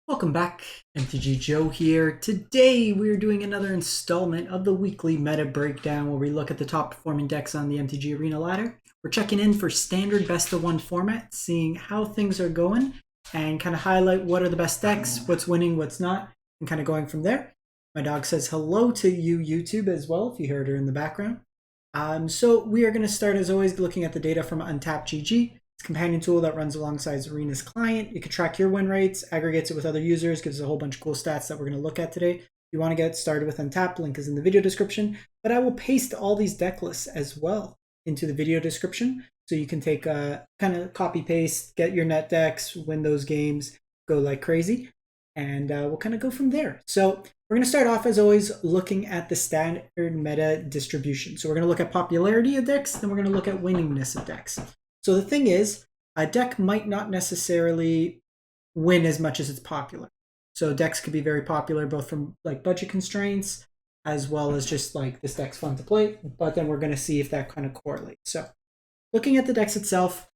Welcome back, MTG Joe here. Today we're doing another installment of the weekly meta breakdown where we look at the top performing decks on the MTG Arena ladder. We're checking in for standard best of one format, seeing how things are going and kind of highlight what are the best decks, what's winning, what's not, and kind of going from there. My dog says hello to you, YouTube, as well, if you heard her in the background. So we are going to start, as always, looking at the data from Untapped GG. It's a companion tool that runs alongside Arena's client. You can track your win rates, aggregates it with other users, gives a whole bunch of cool stats that we're going to look at today. If you want to get started with Untapped, link is in the video description. But I will paste all these deck lists as well into the video description. So you can take a kind of copy paste, get your net decks, win those games, go like crazy. And we'll kind of go from there. So we're going to start off, as always, looking at the standard meta distribution. So we're going to look at popularity of decks, then we're going to look at winningness of decks. So the thing is, a deck might not necessarily win as much as it's popular. So decks could be very popular both from like budget constraints as well as just like this deck's fun to play. But then we're going to see if that kind of correlates. So looking at the decks itself,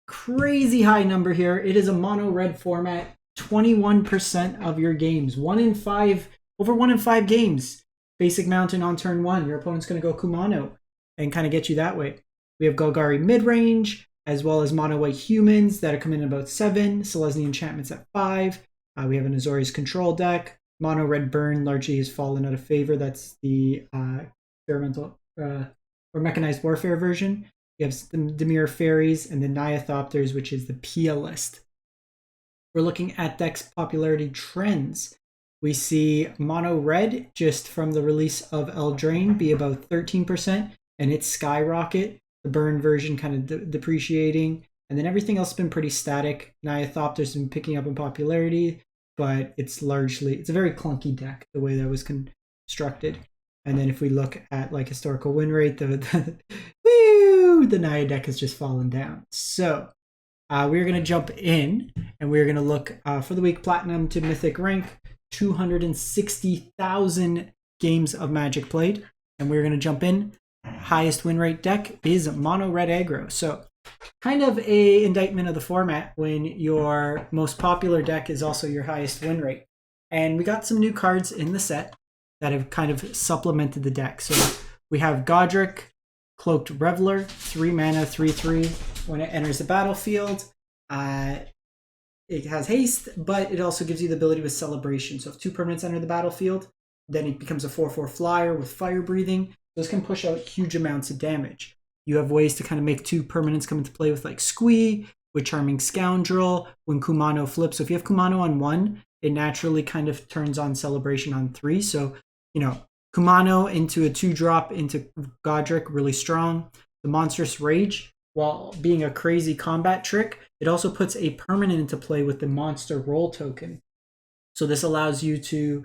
crazy high number here. It is a mono red format. 21% of your games, over 1 in 5 games. Basic Mountain on turn 1. Your opponent's going to go Kumano and kind of get you that way. We have Golgari mid-range, as well as mono white humans that are coming in about 7. Selesnya Enchantments at 5. We have an Azorius Control deck. Mono red burn largely has fallen out of favor. That's the experimental or mechanized warfare version. We have the Dimir Faeries and the Nythopters, which is the PL list. We're looking at decks popularity trends. We see mono red just from the release of Eldraine be about 13%, and it's skyrocket. The burn version kind of depreciating, and then everything else has been pretty static. Nythopters been picking up in popularity, but it's a very clunky deck the way that was constructed. And then if we look at like historical win rate, the Nya deck has just fallen down. So we're going to jump in and we're going to look for the week platinum to mythic rank, 260,000 games of Magic played. And we're going to jump in. Highest win rate deck is mono red aggro. So kind of a indictment of the format when your most popular deck is also your highest win rate. And we got some new cards in the set that have kind of supplemented the deck. So we have Godric, Cloaked Reveler, 3 mana, 3/3. When it enters the battlefield, it has haste, but it also gives you the ability with celebration. So if 2 permanents enter the battlefield, then it becomes a 4/4 flyer with fire breathing. Those can push out huge amounts of damage. You have ways to kind of make 2 permanents come into play with like Squee, with Charming Scoundrel, when Kumano flips. So if you have Kumano on 1, it naturally kind of turns on celebration on 3. So, Kumano into a 2-drop into Godric, really strong. The Monstrous Rage, while being a crazy combat trick, it also puts a permanent into play with the Monster Roll token. So this allows you to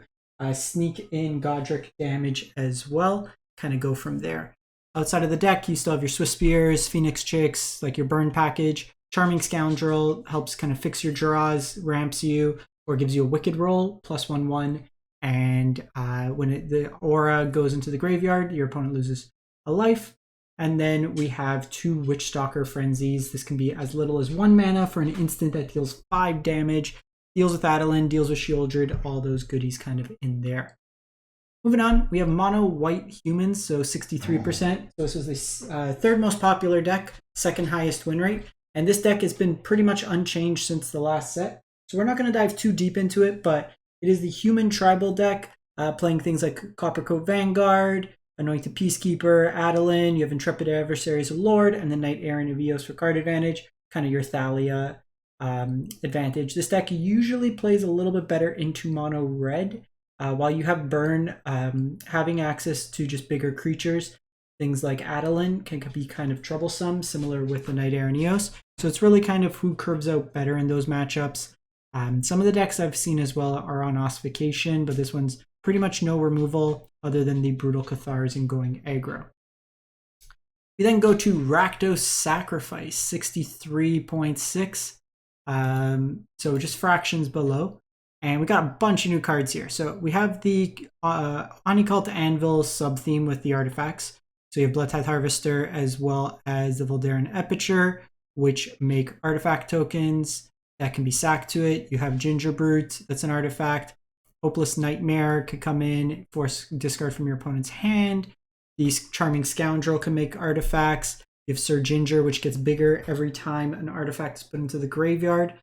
sneak in Godric damage as well, kind of go from there. Outside of the deck, you still have your Swift Spears, Phoenix Chicks, like your burn package. Charming Scoundrel helps kind of fix your draws, ramps you, or gives you a Wicked Roll, +1/1. And when the aura goes into the graveyard, your opponent loses a life. And then we have 2 Witchstalker Frenzies. This can be as little as 1 mana for an instant that deals 5 damage. Deals with Adeline, deals with Shieldred, all those goodies kind of in there. Moving on, we have mono white humans, so 63%. So this is the 3rd most popular deck, 2nd highest win rate. And this deck has been pretty much unchanged since the last set. So we're not going to dive too deep into it, but it is the human tribal deck, playing things like Coppercoat Vanguard, Anointed Peacekeeper, Adeline, you have Intrepid Adversaries of Lord, and the Knight Errant of Eos for card advantage, kind of your Thalia advantage. This deck usually plays a little bit better into mono red. While you have burn, having access to just bigger creatures, things like Adeline can be kind of troublesome, similar with the Knight Errant Eos. So it's really kind of who curves out better in those matchups. Some of the decks I've seen as well are on Ossification, but this one's pretty much no removal other than the Brutal Cathars and going aggro. We then go to Rakdos Sacrifice, 63.6. So just fractions below. And we got a bunch of new cards here. So we have the Onicult Anvil sub-theme with the artifacts. So you have Bloodtithe Harvester as well as the Voldaren Epiture, which make artifact tokens. that can be sacked to it. You have Ginger Brute, that's an artifact. Hopeless Nightmare could come in, force discard from your opponent's hand. The Charming Scoundrel can make artifacts. You have Sir Ginger, which gets bigger every time an artifact is put into the graveyard,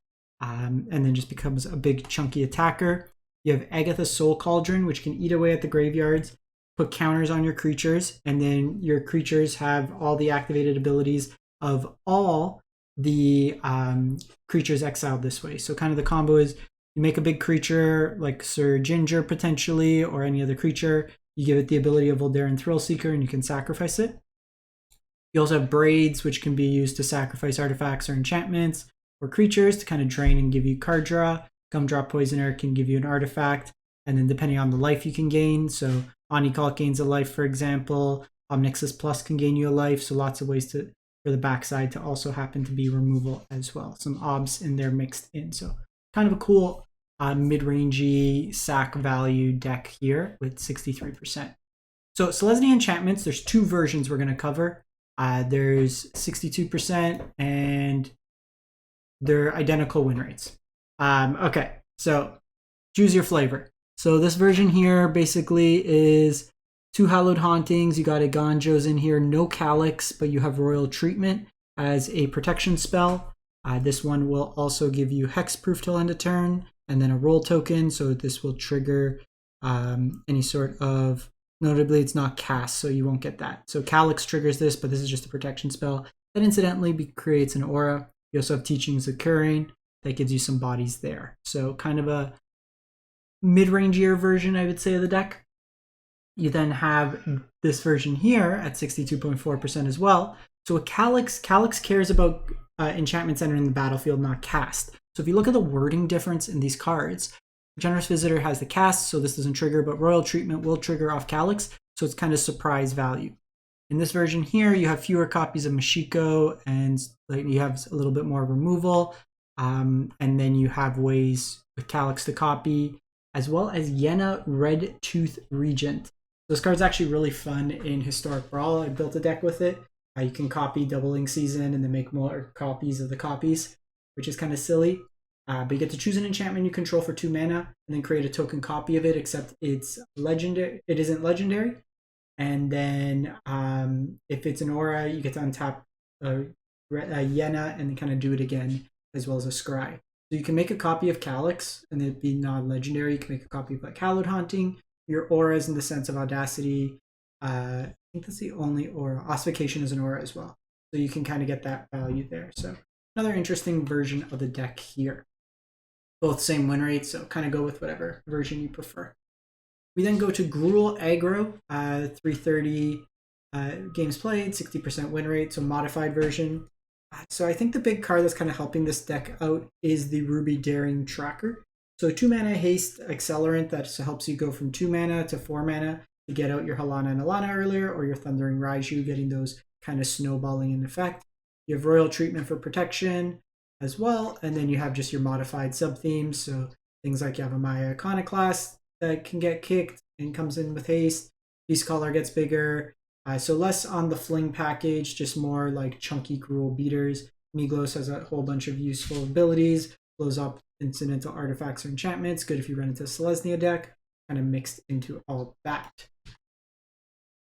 and then just becomes a big chunky attacker. You have Agatha Soul Cauldron, which can eat away at the graveyards, put counters on your creatures, and then your creatures have all the activated abilities of all the creatures exiled this way. So kind of the combo is you make a big creature like Sir Ginger potentially, or any other creature. You give it the ability of Voldaren Thrillseeker, and you can sacrifice it. You also have Braids, which can be used to sacrifice artifacts or enchantments or creatures to kind of drain and give you card draw. Gumdrop Poisoner can give you an artifact, and then depending on the life you can gain. So Oniculk gains a life, for example. Omnixus Plus can gain you a life. So lots of ways for the backside to also happen to be removal as well. Some obs in there mixed in. So kind of a cool mid-rangey sack value deck here with 63%. So Selesnya Enchantments, there's two versions we're going to cover. There's 62% and they're identical win rates. Okay, so choose your flavor. So this version here basically is 2 Hallowed Hauntings. You got a Ganjos in here, no Calyx, but you have Royal Treatment as a protection spell. This one will also give you Hexproof till end of turn, and then a roll token. So this will trigger any sort of, notably it's not cast, so you won't get that. So Calyx triggers this, but this is just a protection spell that incidentally creates an aura. You also have Teachings Occurring that gives you some bodies there. So kind of a mid-rangier version, I would say, of the deck. You then have this version here at 62.4% as well. So a Calyx cares about enchantments entering the battlefield, not cast. So if you look at the wording difference in these cards, Generous Visitor has the cast, so this doesn't trigger, but Royal Treatment will trigger off Calyx, so it's kind of surprise value. In this version here, you have fewer copies of Mashiko, and you have a little bit more removal, and then you have ways with Calyx to copy, as well as Yenna Red Tooth Regent. This card's actually really fun in Historic Brawl. I built a deck with it. You can copy Doubling Season and then make more copies of the copies, which is kind of silly. But you get to choose an enchantment you control for 2 mana and then create a token copy of it, except it's legendary. It isn't legendary. And then if it's an aura, you get to untap Yenna and then kind of do it again, as well as a Scry. So you can make a copy of Calyx and it'd be non-legendary. You can make a copy of like Hallowed Haunting. Your auras in the sense of Audacity. I think that's the only aura. Ossification is an aura as well. So you can kind of get that value there. So another interesting version of the deck here. Both same win rates, so kind of go with whatever version you prefer. We then go to Gruul Aggro, 330 games played, 60% win rate, so modified version. So I think the big card that's kind of helping this deck out is the Ruby Daring Tracker. So 2 mana haste accelerant that helps you go from 2 mana to 4 mana to get out your Halana and Alana earlier, or your Thundering Raiju, getting those kind of snowballing in effect. You have Royal Treatment for protection as well, and then you have just your modified sub-themes, so things like Yavimaya Iconoclast that can get kicked and comes in with haste. Beast Caller gets bigger, so less on the fling package, just more like chunky Gruul beaters. Miglos has a whole bunch of useful abilities, blows up incidental artifacts or enchantments, good if you run into a Selesnya deck, kind of mixed into all that.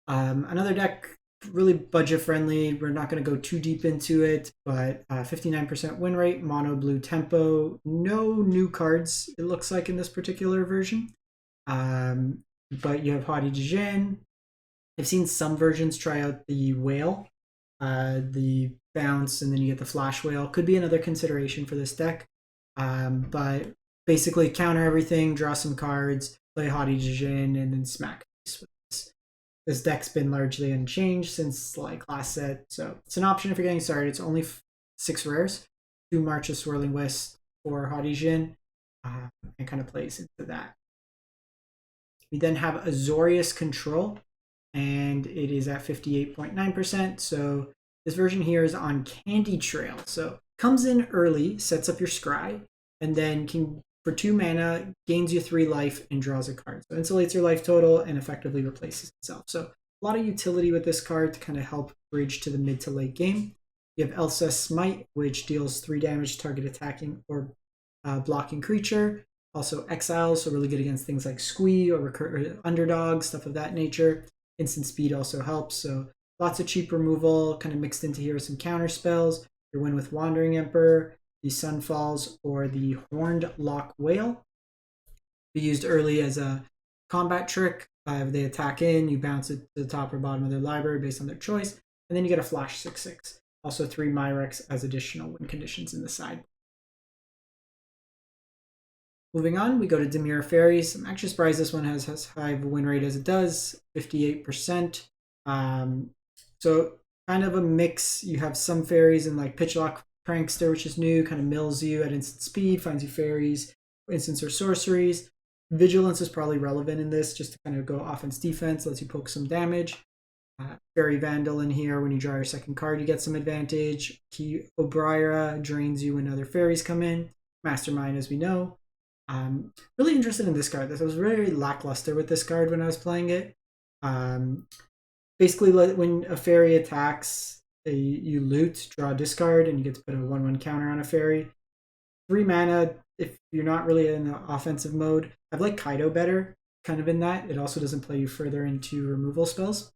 Another deck, really budget friendly, we're not going to go too deep into it, but 59% win rate, mono blue tempo, no new cards it looks like in this particular version, but you have Haughty Djinn. I've seen some versions try out the whale, the bounce, and then you get the flash whale. Could be another consideration for this deck. But basically counter everything, draw some cards, play Haughty Djinn, and then smack. This deck's been largely unchanged since like last set, so it's an option if you're getting started. It's only 6 rares, 2 March of Swirling West for Haughty Djinn, and kind of plays into that. We then have Azorius Control, and it is at 58.9%. So this version here is on Candy Trail. So comes in early, sets up your scry, and then can, for 2 mana, gains you 3 life and draws a card. So insulates your life total and effectively replaces itself. So a lot of utility with this card to kind of help bridge to the mid to late game. You have Elsa Smite, which deals 3 damage to target attacking or blocking creature. Also exile, so really good against things like squee or underdog, stuff of that nature. Instant speed also helps, so lots of cheap removal kind of mixed into here with some counter spells. Your win with Wandering Emperor, the Sunfalls, or the Horned Lock Whale. Be used early as a combat trick. If they attack in, you bounce it to the top or bottom of their library based on their choice, and then you get a flash 6/6. Also 3 Myrex as additional win conditions in the side. Moving on, we go to Dimir Faeries. I'm actually surprised this one has as high of a win rate as it does, 58%. So kind of a mix. You have some fairies in like Pitchlock Prankster, which is new, kind of mills you at instant speed, finds you fairies, instants or sorceries. Vigilance is probably relevant in this, just to kind of go offense defense, lets you poke some damage. Fairy Vandal in here, when you draw your second card, you get some advantage. Key Obriara drains you when other fairies come in. Mastermind, as we know. Really interested in this card. I was very lackluster with this card when I was playing it. Basically, when a fairy attacks, you loot, draw a discard, and you get to put a 1/1 counter on a fairy. 3 mana, if you're not really in the offensive mode. I like Kaido better, kind of in that. It also doesn't play you further into removal spells.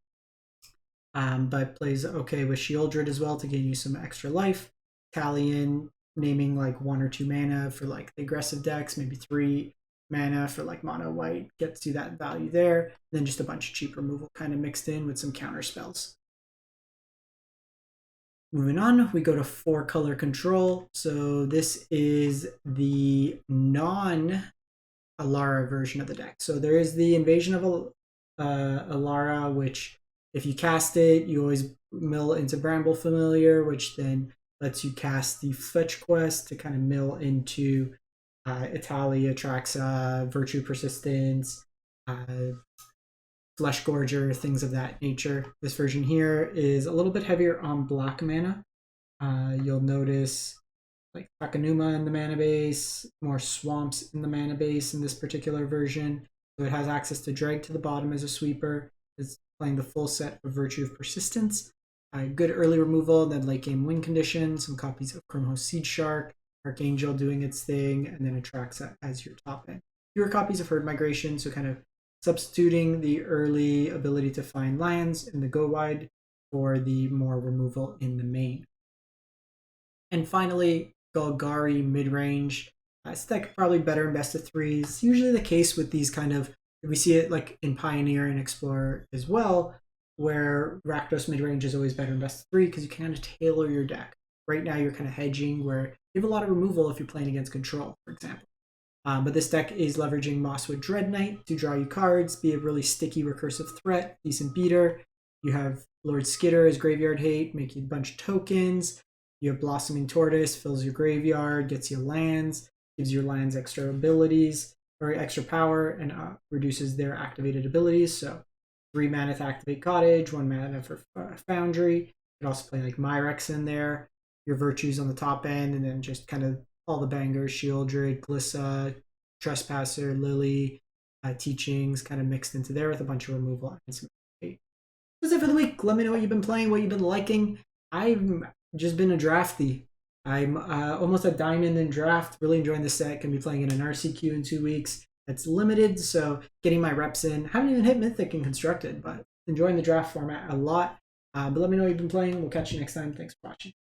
But plays okay with Sheoldred as well to gain you some extra life. Talion, naming like 1 or 2 mana for like the aggressive decks, maybe 3 mana for like mono white, gets you that value there. And then just a bunch of cheap removal kind of mixed in with some counter spells. Moving on, we go to 4-color control. So this is the non-Alara version of the deck. So there is the Invasion of Alara, which if you cast it, you always mill into Bramble Familiar, which then lets you cast the Fetch Quest to kind of mill into Italia, Traxa, Virtue Persistence, Flesh Gorger, things of that nature. This version here is a little bit heavier on black mana. You'll notice like Takanuma in the mana base, more swamps in the mana base in this particular version. So it has access to drag to the bottom as a sweeper. It's playing the full set of Virtue of Persistence. Good early removal, then late game win condition, some copies of Chromos Seed Shark, Archangel doing its thing, and then Atraxa as your top end. Fewer copies of Herd Migration, so kind of substituting the early ability to find lands in the go wide for the more removal in the main. And finally, Golgari midrange. This deck probably better in best of 3s. Usually the case with these kind of, we see it like in Pioneer and Explorer as well, where Rakdos midrange is always better in best of 3 because you kind of tailor your deck. Right now you're kind of hedging where you have a lot of removal if you're playing against control, for example. But this deck is leveraging Mosswood Dread Knight to draw you cards, be a really sticky recursive threat, decent beater. You have Lord Skitter as Graveyard Hate, make you a bunch of tokens. You have Blossoming Tortoise, fills your graveyard, gets you lands, gives your lands extra abilities, or extra power, and reduces their activated abilities. So 3 mana to activate Cottage, 1 mana for Foundry. You can also play like Myrex in there, your Virtues on the top end, and then just kind of all the bangers, Sheoldred, Glissa, Trespasser, Lily, Teachings, kind of mixed into there with a bunch of removal and some hate. That's it for the week. Let me know what you've been playing, what you've been liking. I've just been a drafty. I'm almost a diamond in draft. Really enjoying the set. Going to be playing in an RCQ in 2 weeks. It's limited, so getting my reps in. Haven't even hit Mythic and Constructed, but enjoying the draft format a lot. But let me know what you've been playing. We'll catch you next time. Thanks for watching.